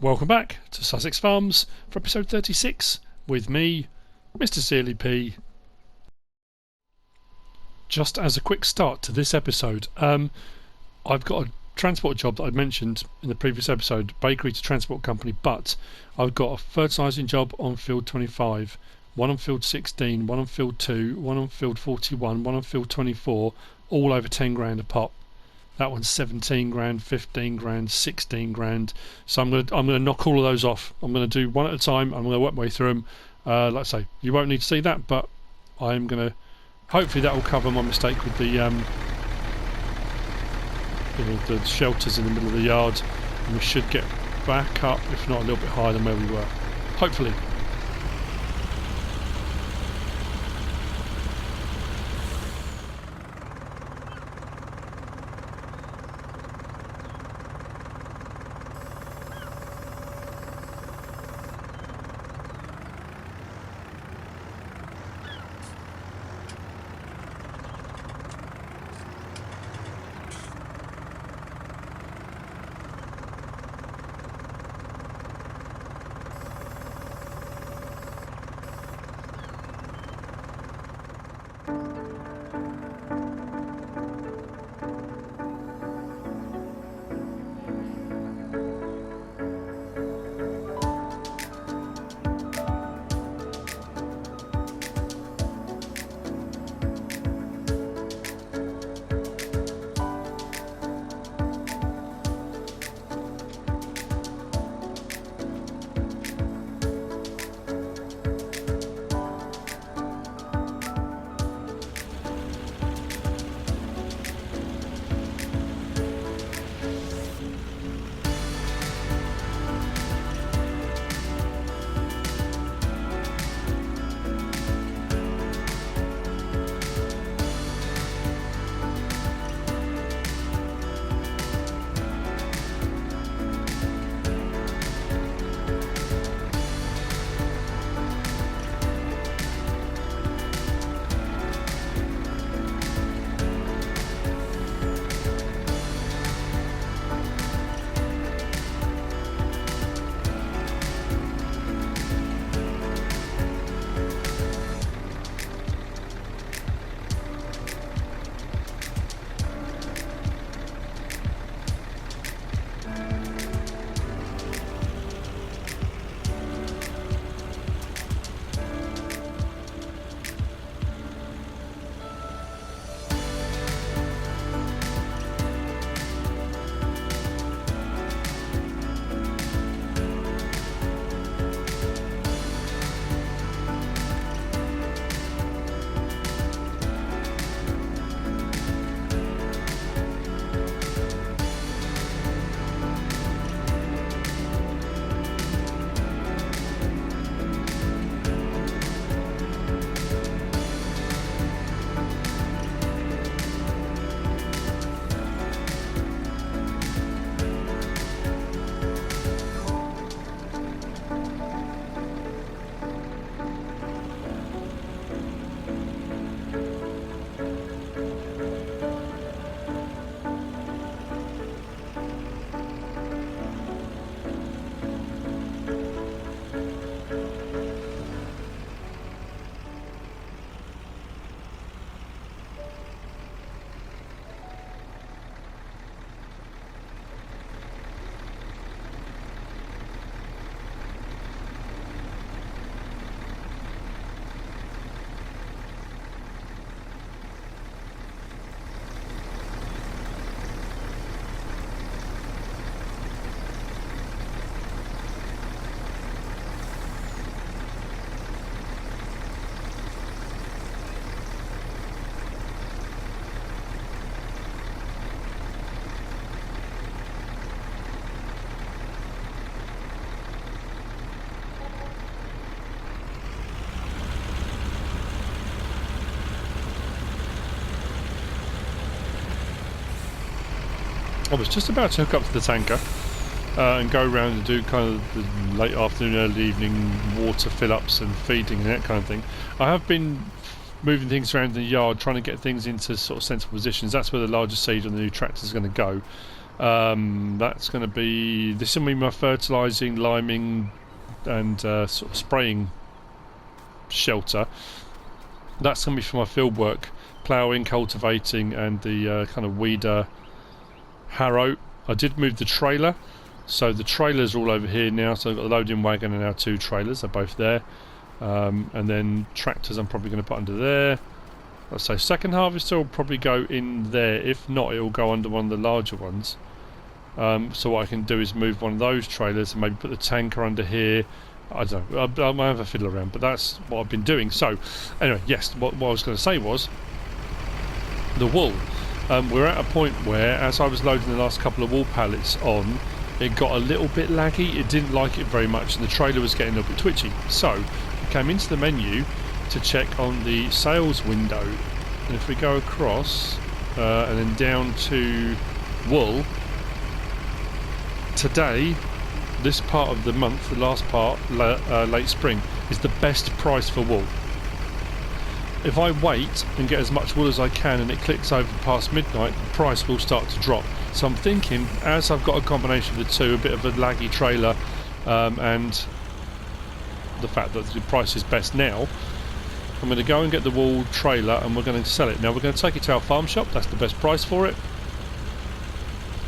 Welcome back to Sussex Farms for episode 36 with me, MrSealyp. Just as a quick start to this episode, I've got a transport job that I'd mentioned in the previous episode, bakery to transport company, but I've got a fertilising job on field 25, one on field 16, one on field 2, one on field 41, one on field 24, all over 10 grand a pop. That one's 17 grand, 15 grand, 16 grand. So I'm gonna knock all of those off. I'm gonna do one at a time. I'm gonna work my way through them. Like I say, you won't need to see that, but I'm gonna. Hopefully that will cover my mistake with the the shelters in the middle of the yard, and we should get back up, if not a little bit higher than where we were. Hopefully. I was just about to hook up to the tanker and go around and do kind of the late afternoon, early evening water fill-ups and feeding and that kind of thing. I have been moving things around in the yard, trying to get things into sort of sensible positions. That's where the larger seed on the new tractor is going to go. That's going to be, this will be my fertilising, liming and sort of spraying shelter. That's going to be for my field work, ploughing, cultivating and the kind of weeder harrow. I did move the trailer, so the trailers are all over here now, so I've got the loading wagon and our 2 trailers, they're both there. And then tractors I'm probably going to put under there. Let's say second harvester will probably go in there. If not, it will go under one of the larger ones. So what I can do is move one of those trailers and maybe put the tanker under here. I don't know, I might have a fiddle around, but that's what I've been doing. So anyway, yes, what I was going to say was the wool. We're at a point where, as I was loading the last couple of wool pallets on, it got a little bit laggy. It didn't like it very much and the trailer was getting a little bit twitchy. So we came into the menu to check on the sales window, and if we go across and then down to wool, today, this part of the month, the last part, late spring, is the best price for wool. If I wait and get as much wool as I can and it clicks over past midnight, the price will start to drop. So I'm thinking, as I've got a combination of the two, a bit of a laggy trailer and the fact that the price is best now, I'm going to go and get the wool trailer and we're going to sell it. Now we're going to take it to our farm shop, that's the best price for it.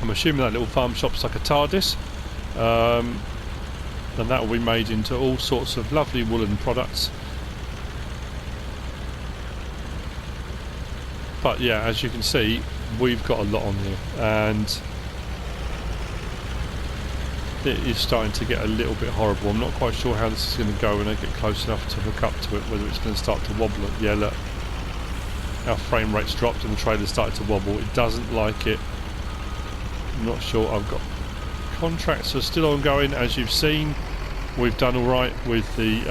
I'm assuming that little farm shop's like a TARDIS, and that will be made into all sorts of lovely woolen products. But yeah, as you can see, we've got a lot on here and it is starting to get a little bit horrible. I'm not quite sure how this is going to go when I get close enough to hook up to it, whether it's going to start to wobble. Yeah, look, our frame rate's dropped and the trailer's started to wobble. It doesn't like it. I'm not sure. I've got contracts are still ongoing, as you've seen. We've done all right with the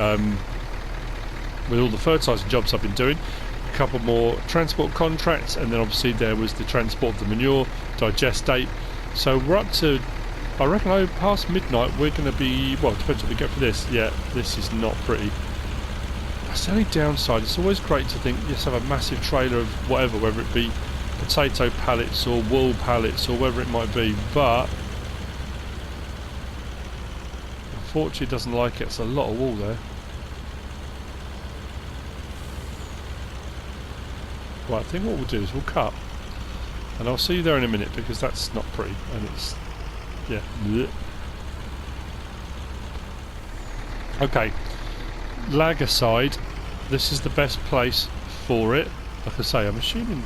with all the fertilising jobs I've been doing. A couple more transport contracts, and then obviously there was the transport of the manure, digestate. So we're up to, I reckon, over past midnight we're going to be, well, it depends if we go for this. Yeah, this is not pretty. That's the only downside. It's always great to think, yes, have a massive trailer of whatever, whether it be potato pallets or wool pallets or whatever it might be, but unfortunately it doesn't like it. It's a lot of wool there. Right, I think what we'll do is we'll cut, and I'll see you there in a minute because that's not pretty, and it's, yeah. Blech. Okay, lag aside, this is the best place for it. Like I say, I'm assuming.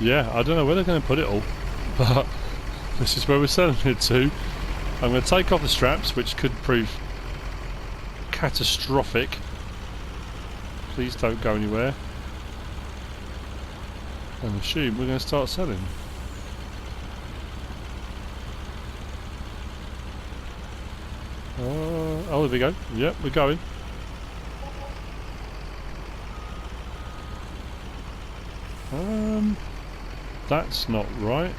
Yeah, I don't know where they're going to put it all, but this is where we're selling it to. I'm going to take off the straps, which could prove catastrophic. Please don't go anywhere. And assume we're going to start selling. Oh, there we go. Yep, we're going. That's not right.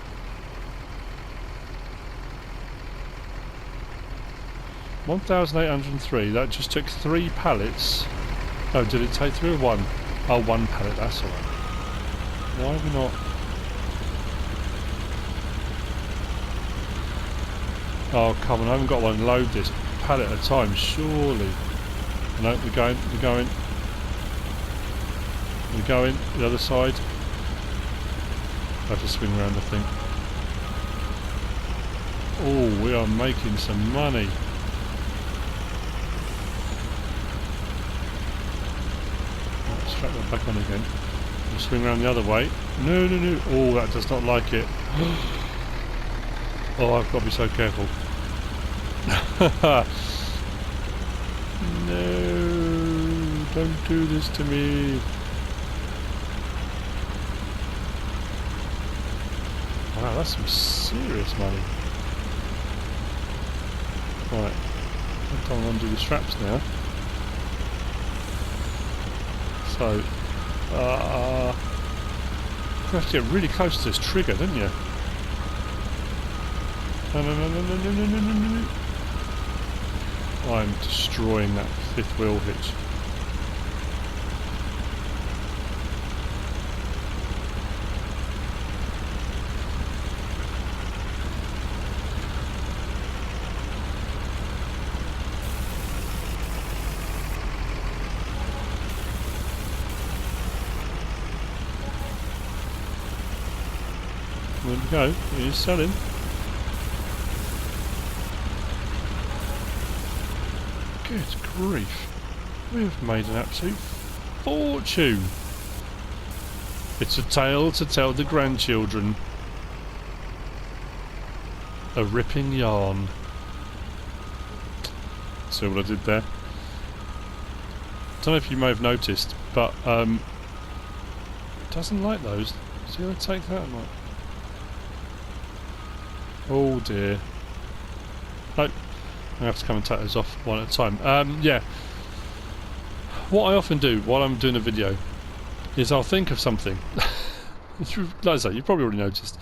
$1,803. That just took 3 pallets. Oh, did it take 3 or 1? Oh, 1 pallet. That's alright. Why are we not? Oh, come on! I haven't got one. Load this pallet at a time, surely. No, we're going. We're going. We're going. The other side. I have to swing around, I think. Oh, we are making some money. Strap that back on again. We'll swing around the other way. No, no, no. Oh, that does not like it. Oh, I've got to be so careful. No, don't do this to me. Wow, that's some serious money. Right, I'm going to undo the straps now. So, you have to get really close to this trigger, don't you? No, no, no, no, no, no, no, no, no, no. I'm destroying that 5th wheel hitch. There we go. He's selling. Good grief. We've made an absolute fortune. It's a tale to tell the grandchildren. A ripping yarn. See what I did there? Don't know if you may have noticed, but it doesn't like those. Is he going to take that or not? Oh dear. Nope. I have to come and take those off one at a time. Yeah. What I often do while I'm doing a video is I'll think of something. Like I say, you've probably already noticed.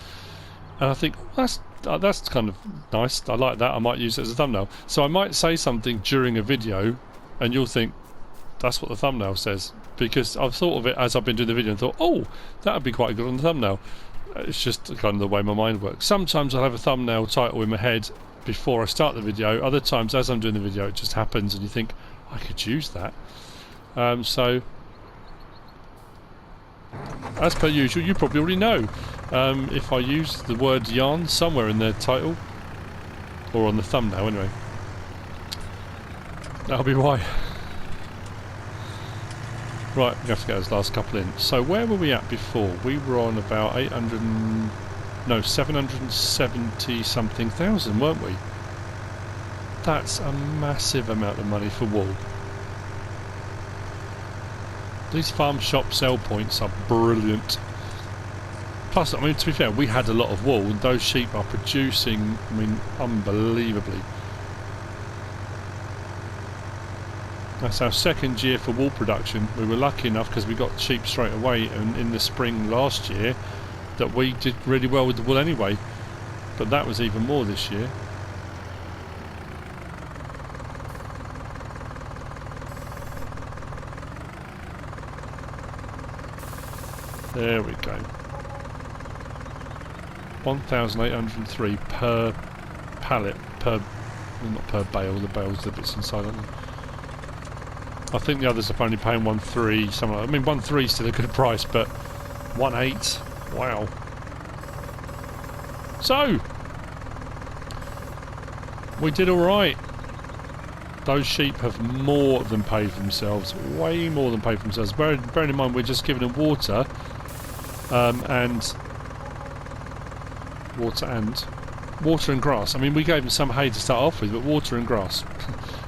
And I think, that's kind of nice. I like that. I might use it as a thumbnail. So I might say something during a video and you'll think, that's what the thumbnail says. Because I've thought of it as I've been doing the video and thought, oh, that would be quite good on the thumbnail. It's just kind of the way my mind works. Sometimes I'll have a thumbnail title in my head before I start the video. Other times as I'm doing the video it just happens and you think, I could use that. So as per usual, you probably already know if I use the word yarn somewhere in the title or on the thumbnail anyway, that'll be why. Right, we have to get those last couple in. So where were we at before? We were on about 770 something thousand, weren't we? That's a massive amount of money for wool. These farm shop sell points are brilliant. Plus, I mean, to be fair, we had a lot of wool and those sheep are producing, I mean, unbelievably. That's our second year for wool production. We were lucky enough because we got sheep straight away and in the spring last year that we did really well with the wool anyway. But that was even more this year. There we go. 1,803 per pallet, well, not per bale, the bales are the bits inside, aren't they? I think the others are only paying 1.3, something like that. I mean 1.3 is still a good price, but 1.8, wow. So, we did alright. Those sheep have more than paid for themselves, way more than paid for themselves. Bearing in mind we're just giving them water, water and grass. I mean, we gave them some hay to start off with, but water and grass.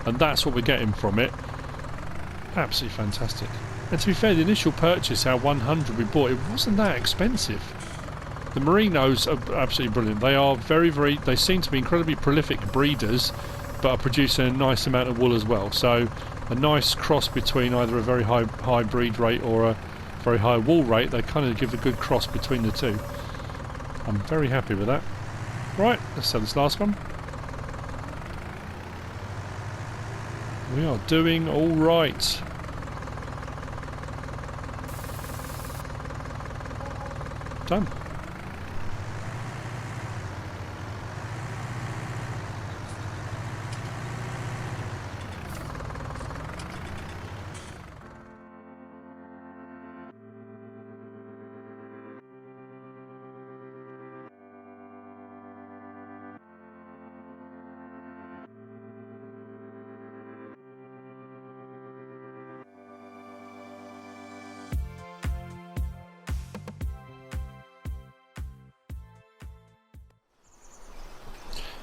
And that's what we're getting from it. Absolutely fantastic. And to be fair, the initial purchase, our 100 we bought, it wasn't that expensive. The merinos are absolutely brilliant. They are they seem to be incredibly prolific breeders, but are producing a nice amount of wool as well. So a nice cross between either a very high breed rate or a very high wool rate. They kind of give a good cross between the two. I'm very happy with that. Right, let's sell this last one. We are doing all right. Done.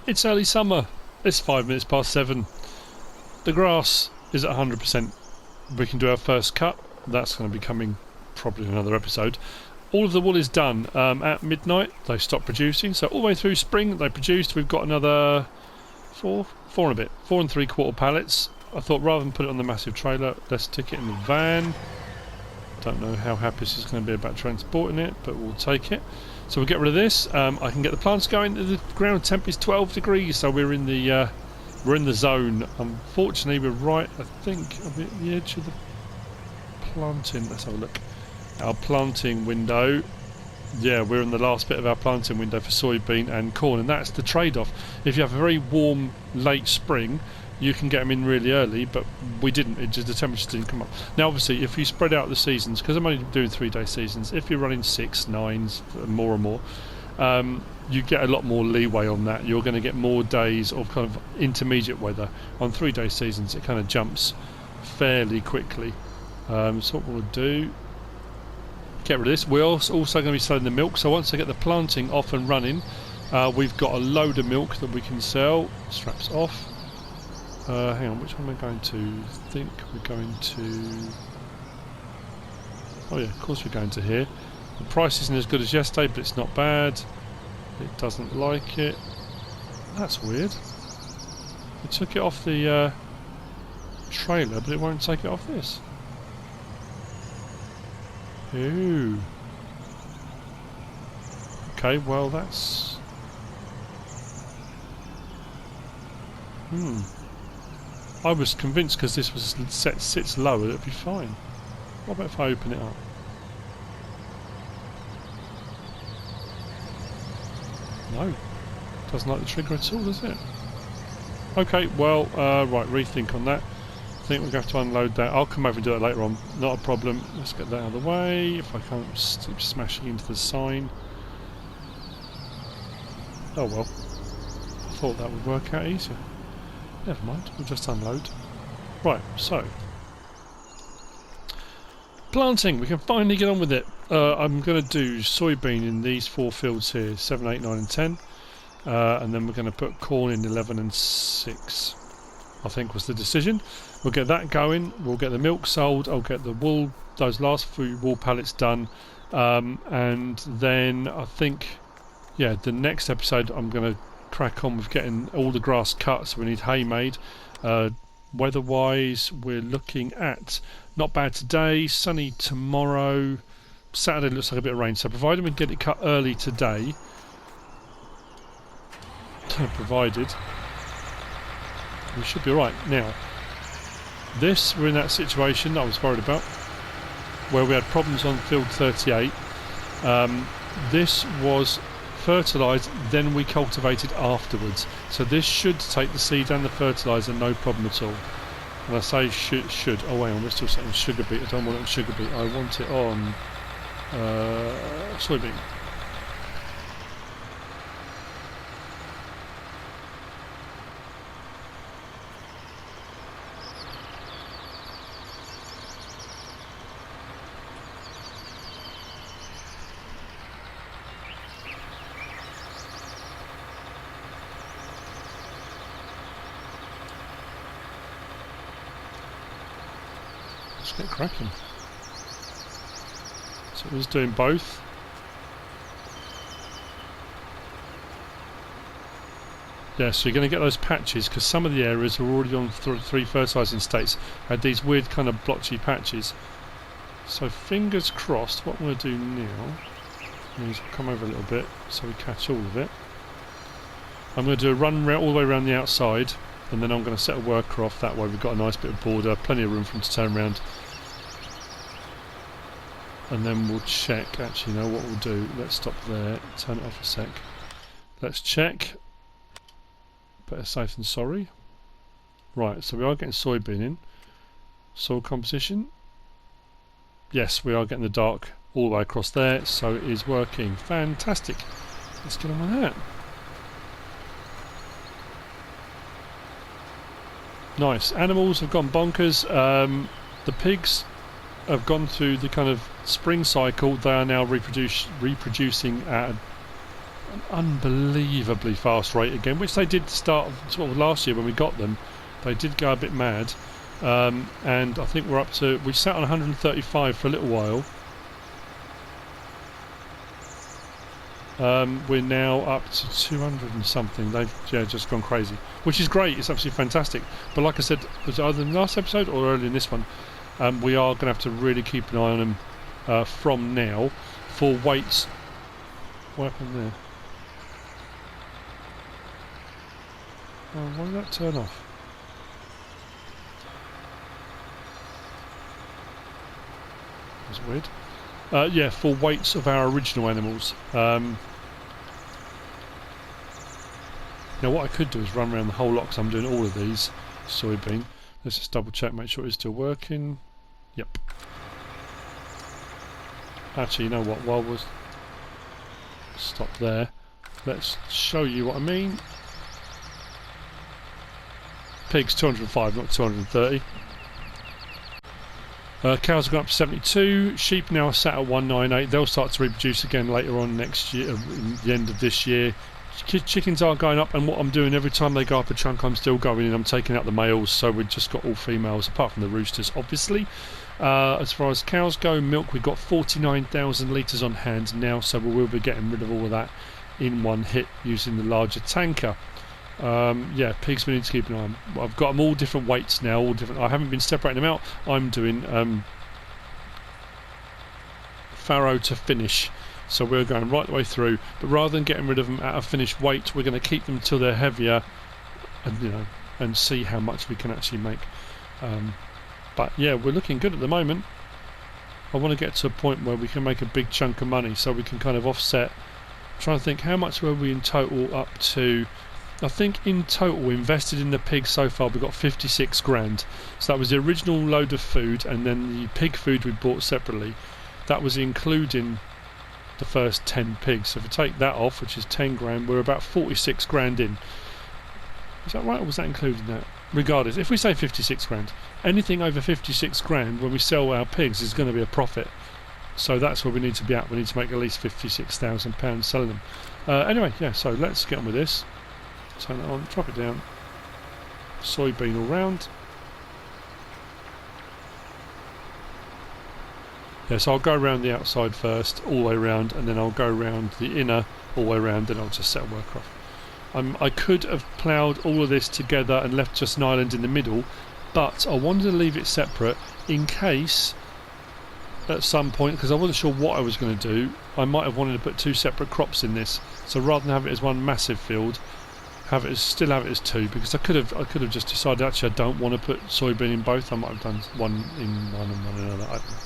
It's early summer. It's 5 minutes past 7. The grass is at 100%. We can do our first cut. That's going to be coming probably in another episode. All of the wool is done. At midnight they stopped producing, so all the way through spring they produced. We've got another 4 and a bit, 4 and 3/4 pallets. I thought rather than put it on the massive trailer, let's stick it in the van. Don't know how happy this is going to be about transporting it, but we'll take it. So we'll get rid of this. I can get the plants going. The ground temp is 12 degrees, so we're in the zone. Unfortunately, we're right, I think, at the edge of the planting. Let's have a look. Our planting window. Yeah, we're in the last bit of our planting window for soybean and corn, and that's the trade-off. If you have a very warm late spring, you can get them in really early, but we didn't. It just, the temperatures didn't come up. Now, obviously, if you spread out the seasons, because I'm only doing 3-day seasons, if you're running 6, 9s, more and more, you get a lot more leeway on that. You're going to get more days of kind of intermediate weather. On 3-day seasons it kind of jumps fairly quickly. So what we'll do, get rid of this. We're also going to be selling the milk, so once I get the planting off and running, we've got a load of milk that we can sell. Straps off. Hang on, which one am I going to? I think we're going to... Oh yeah, of course we're going to here. The price isn't as good as yesterday, but it's not bad. It doesn't like it. That's weird. It took it off the trailer, but it won't take it off this. Ooh. Okay, well that's... I was convinced because this was sits lower, it'd be fine. What about if I open it up? No. Doesn't like the trigger at all, does it? Okay, well, right, rethink on that. I think we're going to have to unload that. I'll come over and do it later on. Not a problem. Let's get that out of the way. If I can't keep smashing into the sign. Oh well. I thought that would work out easier. Never mind, we'll just unload. Right, so. Planting, we can finally get on with it. I'm going to do soybean in these 4 fields here, 7, 8, 9 and 10. And then we're going to put corn in 11 and 6. I think was the decision. We'll get that going, we'll get the milk sold, I'll get the wool, those last few wool pallets done. And then I think, yeah, the next episode I'm going to crack on with getting all the grass cut, so we need hay made. Weather-wise, we're looking at not bad today, sunny tomorrow, Saturday looks like a bit of rain, so provided we can get it cut early today, provided, we should be right. Now, this, we're in that situation that I was worried about, where we had problems on field 38. This was fertilised, then we cultivated afterwards. So this should take the seed and the fertiliser, no problem at all. And I say should. Oh wait, we're still saying sugar beet. I don't want it on sugar beet. I want it on soybean. Let's get cracking. So it was doing both. Yeah, so you're going to get those patches because some of the areas are already on 3 fertilising states. Had these weird kind of blotchy patches. So fingers crossed. What I'm going to do now is come over a little bit so we catch all of it. I'm going to do a run all the way around the outside, and then I'm going to set a worker off that way. We've got a nice bit of border, plenty of room for him to turn around. And then we'll check. Actually, you know what we'll do? Let's stop there. Turn it off a sec. Let's check. Better safe than sorry. Right, so we are getting soybean in. Soil composition. Yes, we are getting the dark all the way across there, so it is working. Fantastic. Let's get on with that. Nice. Animals have gone bonkers. The pigs have gone through the kind of spring cycle. They are now reproducing at an unbelievably fast rate again, which they did start sort of last year when we got them. They did go a bit mad, and I think we're up to, we sat on 135 for a little while. We're now up to 200 and something. They've just gone crazy, which is great. It's absolutely fantastic. But like I said, was it either in the last episode or early in this one, we are going to have to really keep an eye on them from now for weights. What happened there? Oh, why did that turn off? That's weird. Yeah, for weights of our original animals. Now what I could do is run around the whole lot because I'm doing all of these soybean. Let's just double check, make sure it's still working. Yep. Actually, you know what? While was Stop there. Let's show you what I mean. Pigs 205, not 230. Cows have gone up to 72. Sheep now are sat at 198. They'll start to reproduce again later on next year, the end of this year. Chickens are going up, and what I'm doing every time they go up a chunk, I'm still going in. I'm taking out the males, so we've just got all females, apart from the roosters, obviously. As far as cows go, milk, we've got 49,000 litres on hand now, so we will be getting rid of all of that in one hit using the larger tanker. Yeah, pigs we need to keep an eye on. I've got them all different weights now, all different. I haven't been separating them out. I'm doing farrow to finish, so we're going right the way through. But rather than getting rid of them at a finished weight, we're going to keep them till they're heavier, and and see how much we can actually make. But yeah, we're looking good at the moment. I want to get to a point where we can make a big chunk of money, so we can kind of offset. I'm trying to think, how much were we in total up to? I think in total invested in the pigs so far we've got 56 grand. So that was the original load of food, and then the pig food we bought separately. That was including the first 10 pigs. So if we take that off, which is 10 grand, we're about 46 grand in. Is that right, or was that including that? Regardless, if we say 56 grand, anything over 56 grand when we sell our pigs is going to be a profit. So that's where we need to be at. We need to make at least £56,000 selling them. Anyway, yeah, so let's get on with this. Turn it on, drop it down. Soybean all round. Yes, I'll go around the outside first, all the way around, and then I'll go around the inner, all the way around, and I'll just set work off. I could have ploughed all of this together and left just an island in the middle, but I wanted to leave it separate in case at some point, because I wasn't sure what I was going to do, I might have wanted to put two separate crops in this. So rather than have it as one massive field, still have it as two, because I could have just decided actually I don't want to put soybean in both. I might have done one in one and one in another. I don't know.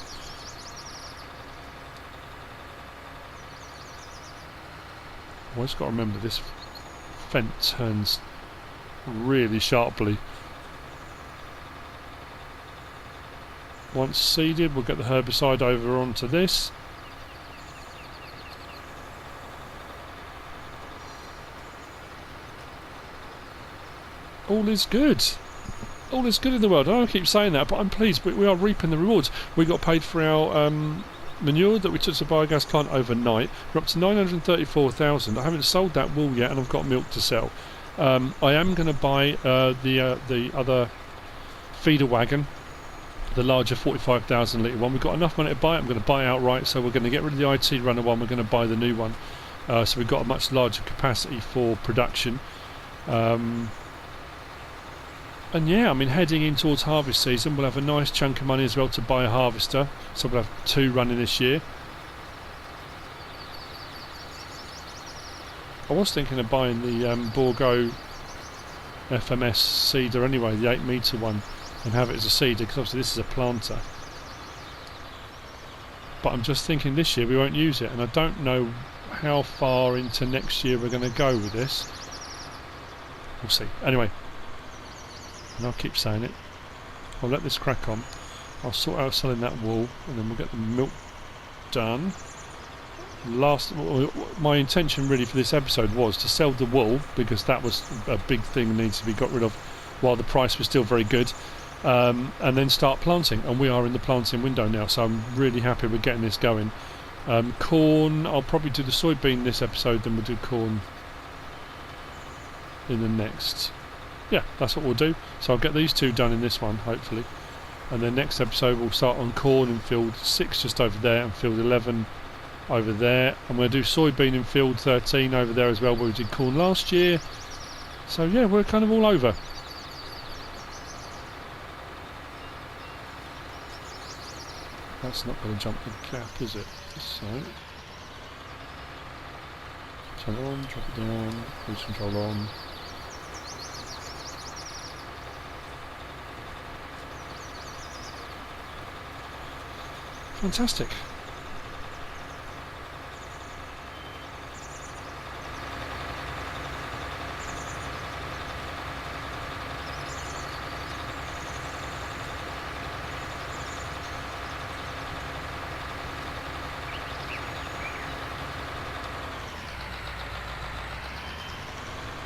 I've always got to remember this fence turns really sharply. Once seeded, we'll get the herbicide over onto this. All is good. All is good in the world. I don't keep saying that, but I'm pleased. We are reaping the rewards. We got paid for our manure that we took to the biogas plant overnight. We're up to 934,000. I haven't sold that wool yet, and I've got milk to sell. I am going to buy the other feeder wagon, the larger 45,000 litre one. We've got enough money to buy it. I'm going to buy it outright, so we're going to get rid of the IT runner one. We're going to buy the new one. So we've got a much larger capacity for production. And yeah, I mean, heading in towards harvest season, we'll have a nice chunk of money as well to buy a harvester. So we'll have two running this year. I was thinking of buying the Borgo FMS seeder anyway, the 8 metre one, and have it as a seeder, because obviously this is a planter. But I'm just thinking this year we won't use it, and I don't know how far into next year we're going to go with this. We'll see. Anyway. And I'll keep saying it. I'll let this crack on. I'll sort out selling that wool, and then we'll get the milk done. My intention really for this episode was to sell the wool, because that was a big thing that needs to be got rid of while the price was still very good, and then start planting. And we are in the planting window now, so I'm really happy with getting this going. Corn, I'll probably do the soybean this episode, then we'll do corn in the next. Yeah, that's what we'll do. So I'll get these two done in this one, hopefully. And then next episode we'll start on corn in field 6 just over there, and field 11 over there. I'm going to do soybean in field 13 over there as well, where we did corn last year. So yeah, we're kind of all over. That's not going to jump the gap, is it? So turn it on, drop it down, cruise control on. Fantastic.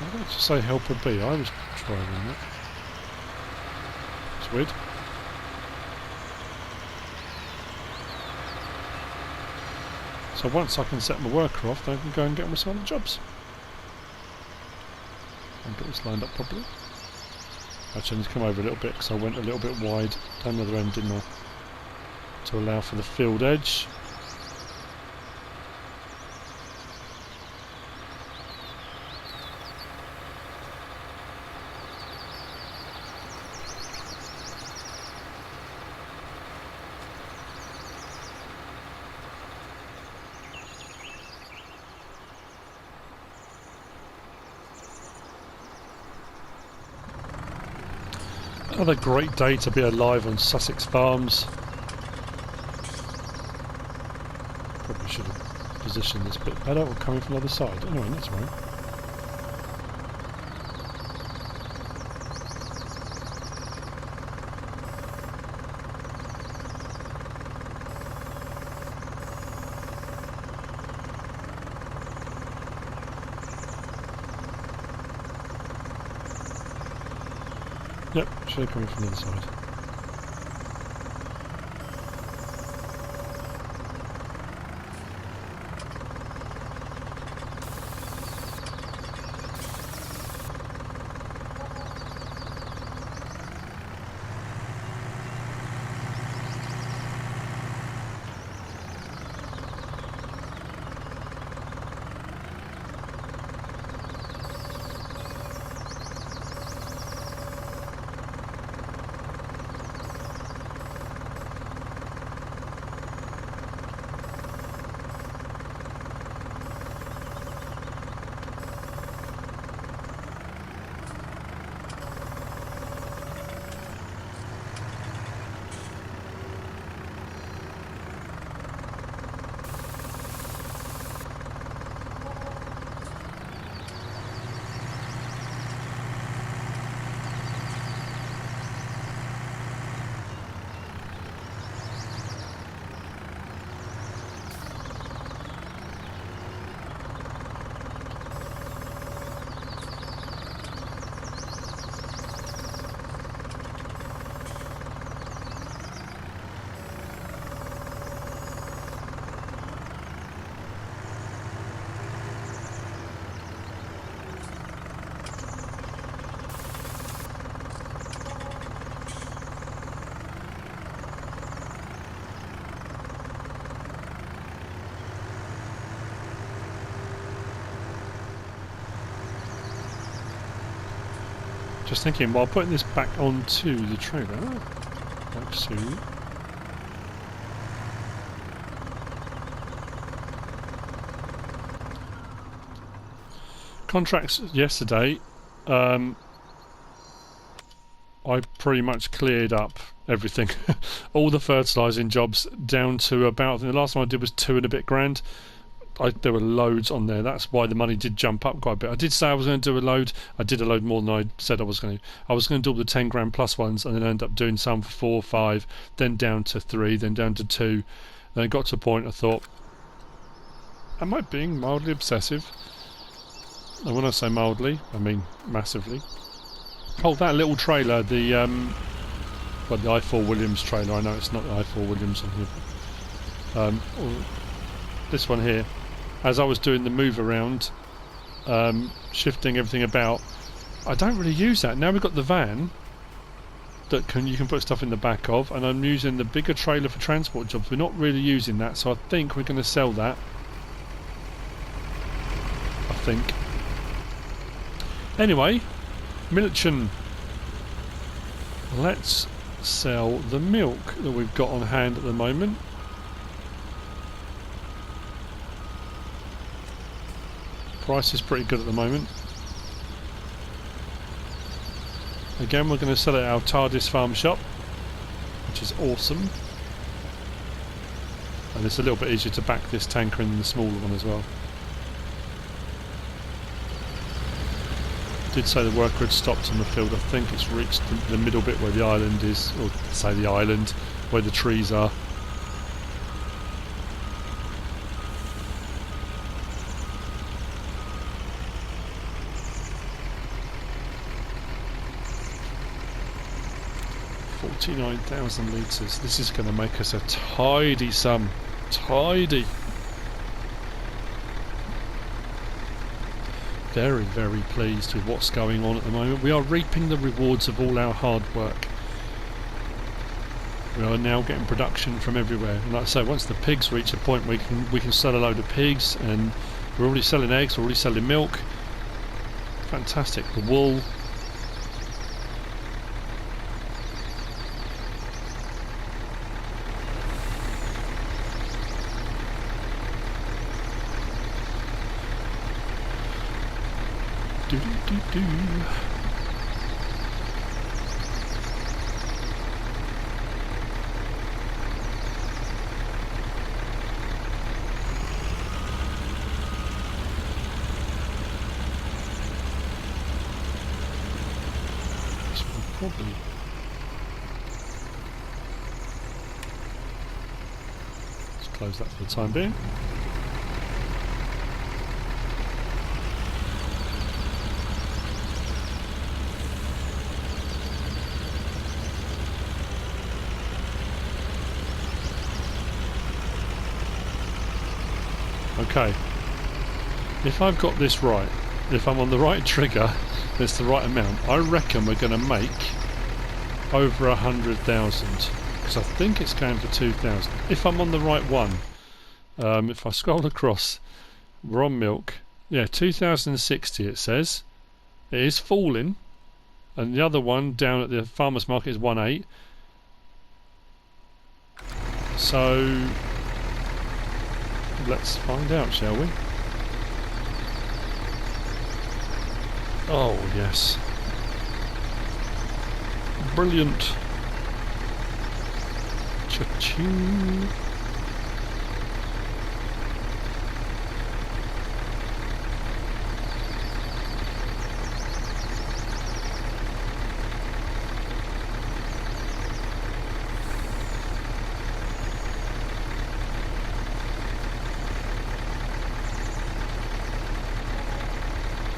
Why did I just say helper B? I was driving that. It's weird. So once I can set my worker off, then I can go and get on with some other jobs. And get this lined up properly. Actually, I need to come over a little bit because I went a little bit wide down the other end, didn't I? To allow for the field edge. Another great day to be alive on Sussex Farms. Probably should have positioned this bit better or coming from the other side. Anyway, that's right. Yep, should have come from the other side. Just thinking, while putting this back onto the trailer, like so. Contracts yesterday, I pretty much cleared up everything. All the fertilising jobs down to about, I think the last one I did was 2 and a bit grand. There were loads on there. That's why the money did jump up quite a bit. I did say I was going to do a load. I did a load more than I said I was going to. I was going to do all the 10 grand plus ones and then end up doing some for 4 or 5, then down to 3, then down to 2. Then it got to a point I thought, am I being mildly obsessive? And when I say mildly, I mean massively. Oh, that little trailer, the I4 Williams trailer. I know it's not the I4 Williams on here. This one here. As I was doing the move around, shifting everything about, I don't really use that. Now we've got the van that you can put stuff in the back of, and I'm using the bigger trailer for transport jobs. We're not really using that, so I think we're going to sell that. I think. Anyway, Milchen. Let's sell the milk that we've got on hand at the moment. Price is pretty good at the moment. Again, we're going to sell it at our TARDIS farm shop, which is awesome. And it's a little bit easier to back this tanker in than the smaller one as well. I did say the worker had stopped in the field. I think it's reached the middle bit where the island is, or say the island, where the trees are. 49,000 litres. This is going to make us a tidy sum. Tidy. Very, very pleased with what's going on at the moment. We are reaping the rewards of all our hard work. We are now getting production from everywhere. And like I say, once the pigs reach a point where we can sell a load of pigs, and we're already selling eggs, we're already selling milk. Fantastic. The wool. Do do do do. This will probably. Let's close that for the time being. Okay, if I've got this right, if I'm on the right trigger, it's the right amount, I reckon we're going to make over 100,000, because I think it's going for 2,000. If I'm on the right one, if I scroll across, we're on milk, yeah, 2,060 it says. It is falling, and the other one down at the farmer's market is 1.8. So let's find out, shall we? Oh, yes. Brilliant. Cha-ching.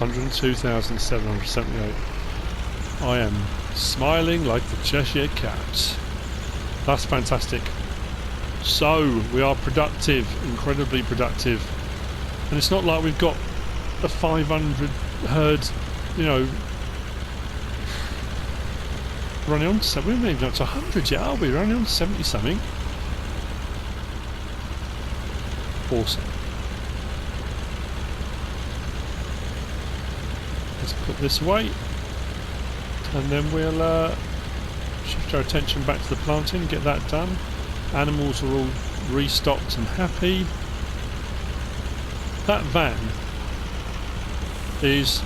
$102,778. I am smiling like the Cheshire Cat. That's fantastic. So we are productive, incredibly productive, and it's not like we've got a 500 herd, you know, running on. So we're not even up to 100 yet, are we? We're only on 70 something. Awesome. Let's put this away, and then we'll shift our attention back to the planting, get that done. Animals are all restocked and happy. That van is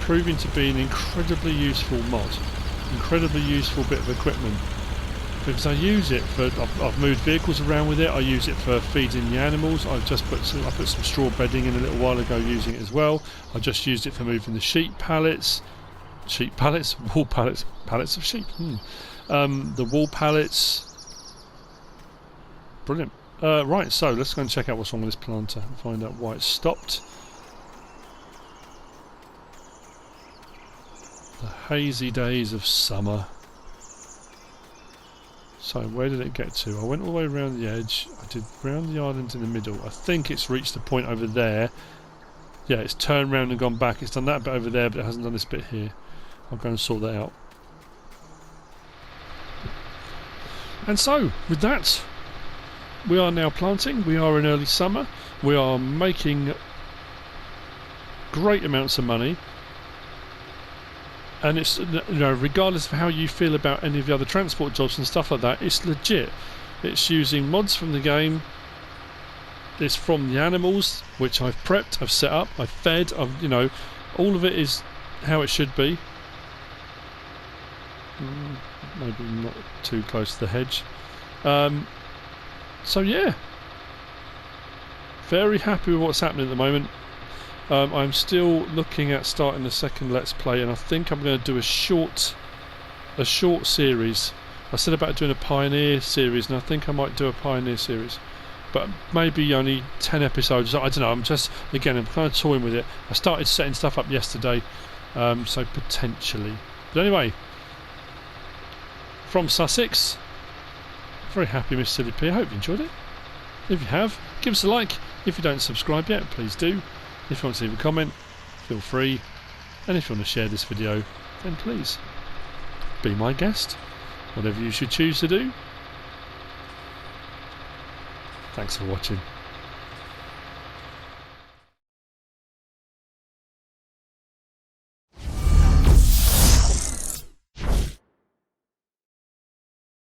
proving to be an incredibly useful mod, incredibly useful bit of equipment, because I use it for, I've moved vehicles around with it, I use it for feeding the animals. I put some straw bedding in a little while ago using it as well. I just used it for moving the sheep pallets, wool pallets, pallets of sheep, the wool pallets. Brilliant. Right, so let's go and check out what's wrong with this planter and find out why it stopped. The hazy days of summer. So where did it get to? I went all the way around the edge. I did round the island in the middle. I think it's reached the point over there. Yeah, it's turned round and gone back. It's done that bit over there, but it hasn't done this bit here. I'll go and sort that out. And so, with that, we are now planting. We are in early summer. We are making great amounts of money. And it's, you know, regardless of how you feel about any of the other transport jobs and stuff like that, it's legit. It's using mods from the game. It's from the animals, which I've prepped, I've set up, I've fed, you know, all of it is how it should be. Maybe not too close to the hedge. So yeah, very happy with what's happening at the moment. I'm still looking at starting the second Let's Play, and I think I'm going to do a short series. I said about doing a Pioneer series, and I think I might do a Pioneer series, but maybe only 10 episodes. I don't know. I'm kind of toying with it. I started setting stuff up yesterday, so potentially. But anyway, from Sussex. Very happy, MrSealyp. I hope you enjoyed it. If you have, give us a like. If you don't subscribe yet, please do. If you want to leave a comment, feel free. And if you want to share this video, then please be my guest. Whatever you should choose to do. Thanks for watching.